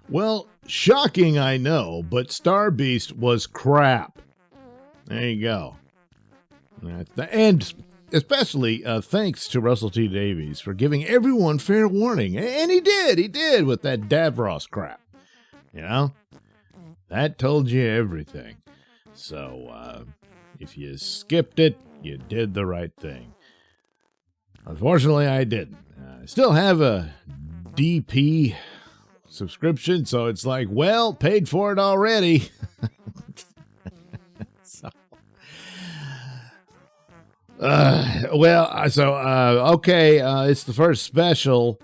Well, shocking, I know, but Star Beast was crap. There you go. And especially thanks to Russell T Davies for giving everyone fair warning. And he did with that Davros crap. You know, that told you everything. So if you skipped it, you did the right thing. Unfortunately, I didn't. I still have a DP subscription, so it's like, well, paid for it already. Okay, it's the first special,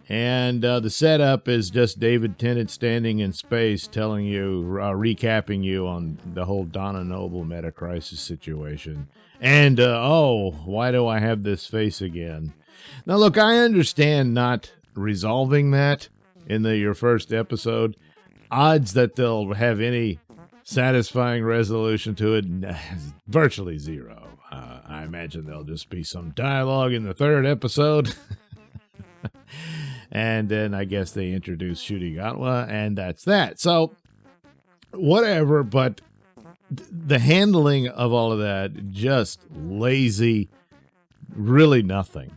and the setup is just David Tennant standing in space telling you, recapping you on the whole Donna Noble meta-crisis situation. And, why do I have this face again? Now, look, I understand not resolving that in your first episode. Odds that they'll have any satisfying resolution to it, virtually zero. I imagine there'll just be some dialogue in the third episode. And then I guess they introduce Ncuti Gatwa, and that's that. So, whatever, but the handling of all of that, just lazy, really nothing.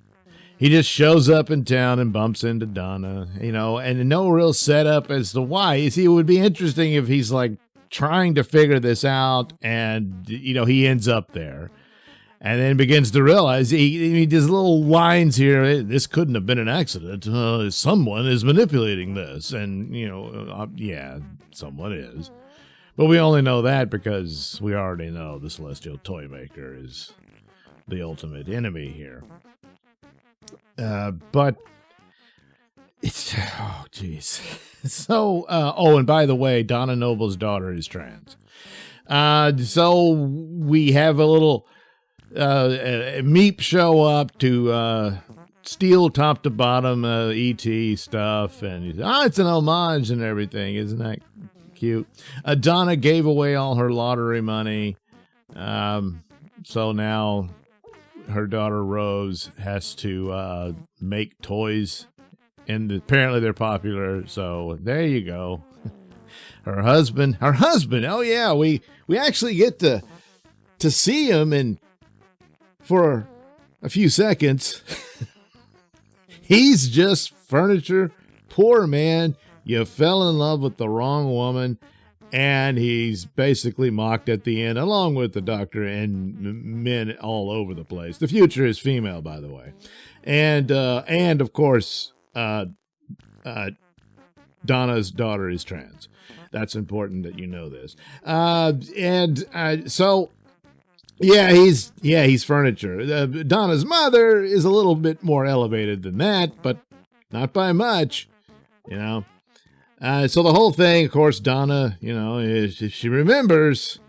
He just shows up in town and bumps into Donna, and no real setup as to why. You see, it would be interesting if he's like trying to figure this out and, he ends up there. And then begins to realize he does little lines here. This couldn't have been an accident. Someone is manipulating this. And, yeah, someone is. But we only know that because we already know the Celestial Toymaker is the ultimate enemy here. But it's, oh, jeez. So, and by the way, Donna Noble's daughter is trans. So we have a little Meep show up to steal top to bottom E.T. stuff, and it's an homage and everything. Isn't that cute? Donna gave away all her lottery money, so now her daughter Rose has to make toys, and apparently they're popular. So there you go. Her husband. Oh yeah, we actually get to see him and. For a few seconds, he's just furniture. Poor man, you fell in love with the wrong woman, and he's basically mocked at the end, along with the doctor and men all over the place. The future is female, by the way, and of course, Donna's daughter is trans. That's important that you know this, so. Yeah, he's furniture. Donna's mother is a little bit more elevated than that, but not by much, So the whole thing, of course, Donna, if she remembers,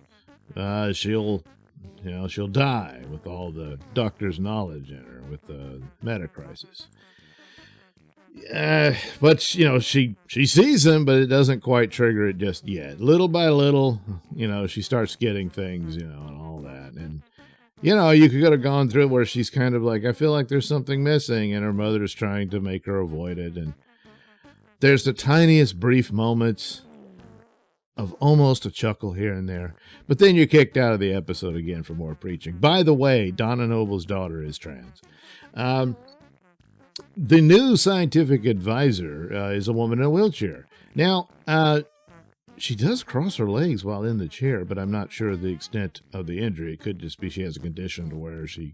she'll die with all the doctor's knowledge in her with the meta crisis. But she sees him, but it doesn't quite trigger it just yet. Little by little, she starts getting things, and all that. And, you could have gone through it where she's kind of like, I feel like there's something missing, and her mother's trying to make her avoid it. And there's the tiniest brief moments of almost a chuckle here and there. But then you're kicked out of the episode again for more preaching. By the way, Donna Noble's daughter is trans. The new scientific advisor is a woman in a wheelchair. Now, she does cross her legs while in the chair, but I'm not sure the extent of the injury. It could just be she has a condition to where she,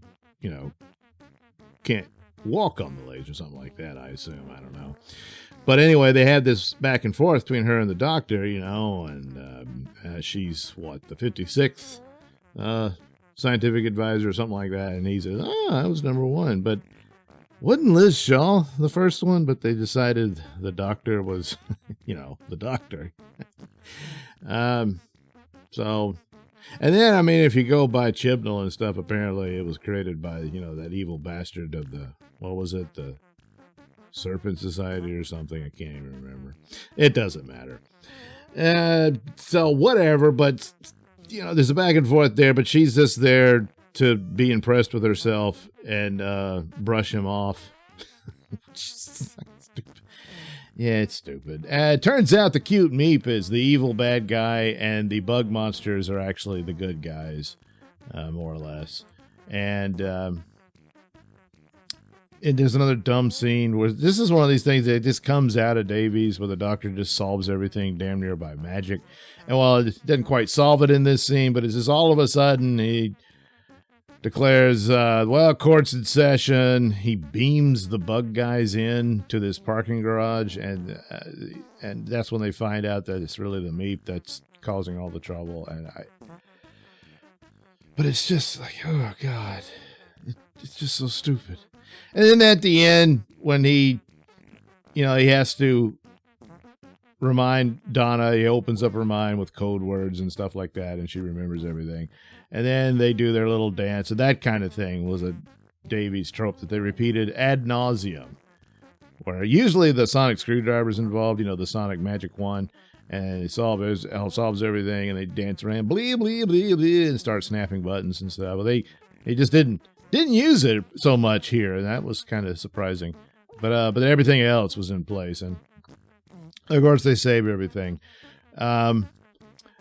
can't walk on the legs or something like that, I assume. I don't know. But anyway, they had this back and forth between her and the doctor, and she's, the 56th scientific advisor or something like that, and he says, that was number one. But wasn't Liz Shaw the first one? But they decided the doctor was, the doctor. So, and then, if you go by Chibnall and stuff, apparently it was created by, that evil bastard of the Serpent Society or something. I can't even remember. It doesn't matter. So whatever, but, there's a back and forth there, but she's just there to be impressed with herself and brush him off. Yeah, it's stupid. It turns out the cute Meep is the evil bad guy, and the bug monsters are actually the good guys, more or less. And there's another dumb scene where this is one of these things that just comes out of Davies, where the doctor just solves everything damn near by magic. And while it doesn't quite solve it in this scene, but it's just all of a sudden he declares, well, court's in session. He beams the bug guys in to this parking garage, and that's when they find out that it's really the Meep that's causing all the trouble. But it's just like, oh God, it's just so stupid. And then at the end, when he has to remind Donna, he opens up her mind with code words and stuff like that, and she remembers everything. And then they do their little dance, and that kind of thing was a Davies trope that they repeated ad nauseum, where usually the sonic screwdriver's involved, the sonic magic one, and it solves everything, and they dance around, blee, blee, blee, blee, and start snapping buttons and stuff. Well, they just didn't use it so much here, and that was kind of surprising. But everything else was in place, and of course they saved everything.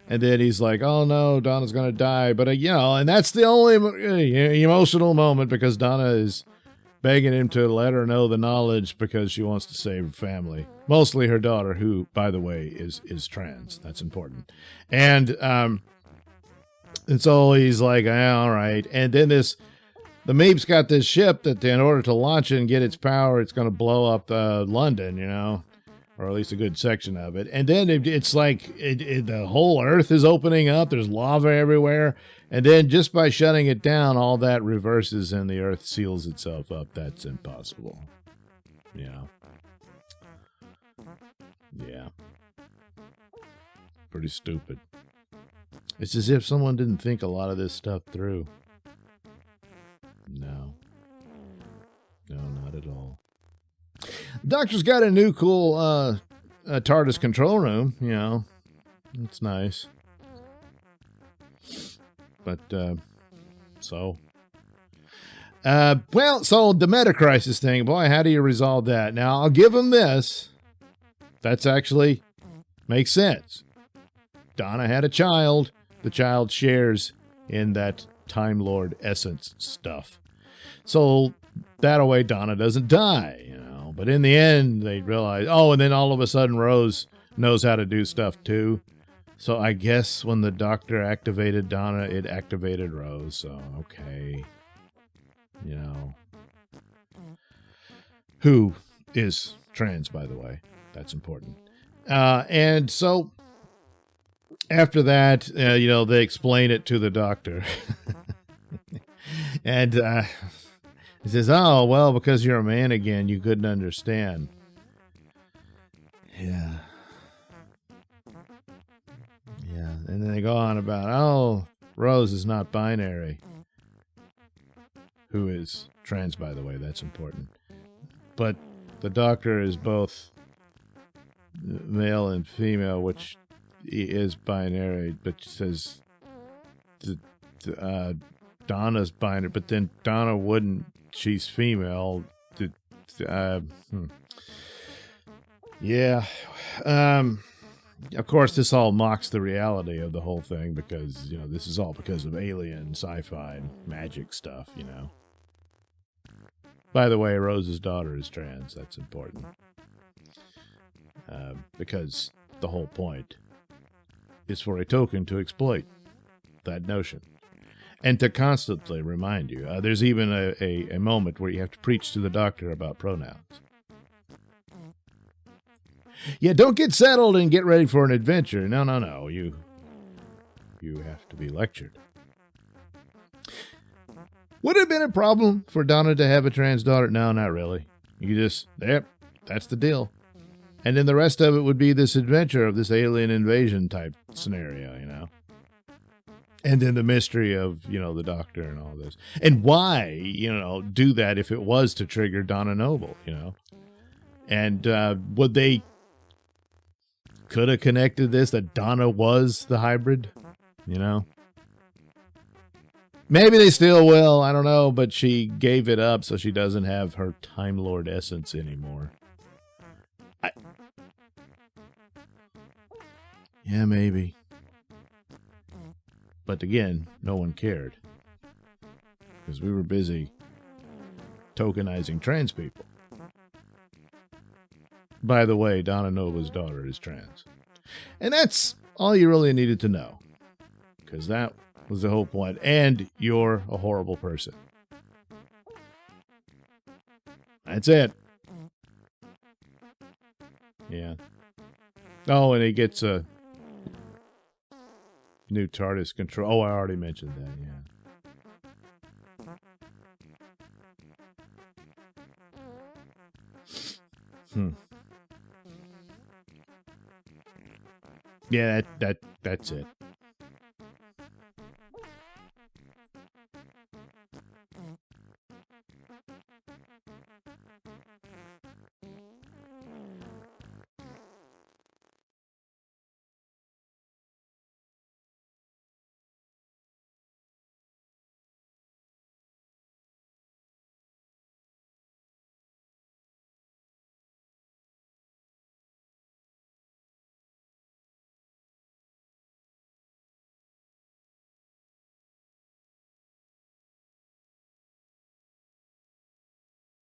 And then he's like, oh no, Donna's going to die. But, and that's the only emotional moment, because Donna is begging him to let her know the knowledge because she wants to save her family. Mostly her daughter, who, by the way, is trans. That's important. And so he's like, all right. And then the Meep's got this ship that in order to launch it and get its power, it's going to blow up London, or at least a good section of it. And then it's like the whole earth is opening up. There's lava everywhere. And then just by shutting it down, all that reverses and the earth seals itself up. That's impossible. Yeah. Pretty stupid. It's as if someone didn't think a lot of this stuff through. No, not at all. The doctor's got a new cool TARDIS control room, It's nice. But, so the meta-crisis thing, boy, how do you resolve that? Now, I'll give him this. That's actually makes sense. Donna had a child. The child shares in that Time Lord essence stuff. So that way Donna doesn't die, But in the end, they realize, and then all of a sudden Rose knows how to do stuff too. So I guess when the doctor activated Donna, it activated Rose. So, okay. Who is trans, by the way. That's important. And so after that, they explain it to the doctor. And he says, oh, well, because you're a man again, you couldn't understand. Yeah. And then they go on about, Rose is not binary. Who is trans, by the way. That's important. But the doctor is both male and female, which he is binary, but says Donna's binary, but then Donna wouldn't. She's female. Yeah. Of course, this all mocks the reality of the whole thing because, this is all because of alien sci-fi and magic stuff, By the way, Rose's daughter is trans. That's important. Because the whole point is for a token to exploit that notion. And to constantly remind you. There's even a moment where you have to preach to the doctor about pronouns. Yeah, don't get settled and get ready for an adventure. No. You have to be lectured. Would it have been a problem for Donna to have a trans daughter? No, not really. You just, that's the deal. And then the rest of it would be this adventure of this alien invasion type scenario, And then the mystery of, the doctor and all this. And why, do that if it was to trigger Donna Noble, And would they could have connected this, that Donna was the hybrid, Maybe they still will, I don't know, but she gave it up so she doesn't have her Time Lord essence anymore. Yeah, maybe. But again, no one cared. Because we were busy tokenizing trans people. By the way, Donna Nova's daughter is trans. And that's all you really needed to know. Because that was the whole point. And you're a horrible person. That's it. Yeah. Oh, and he gets a new TARDIS control. Oh, I already mentioned that, yeah. Yeah, that's it.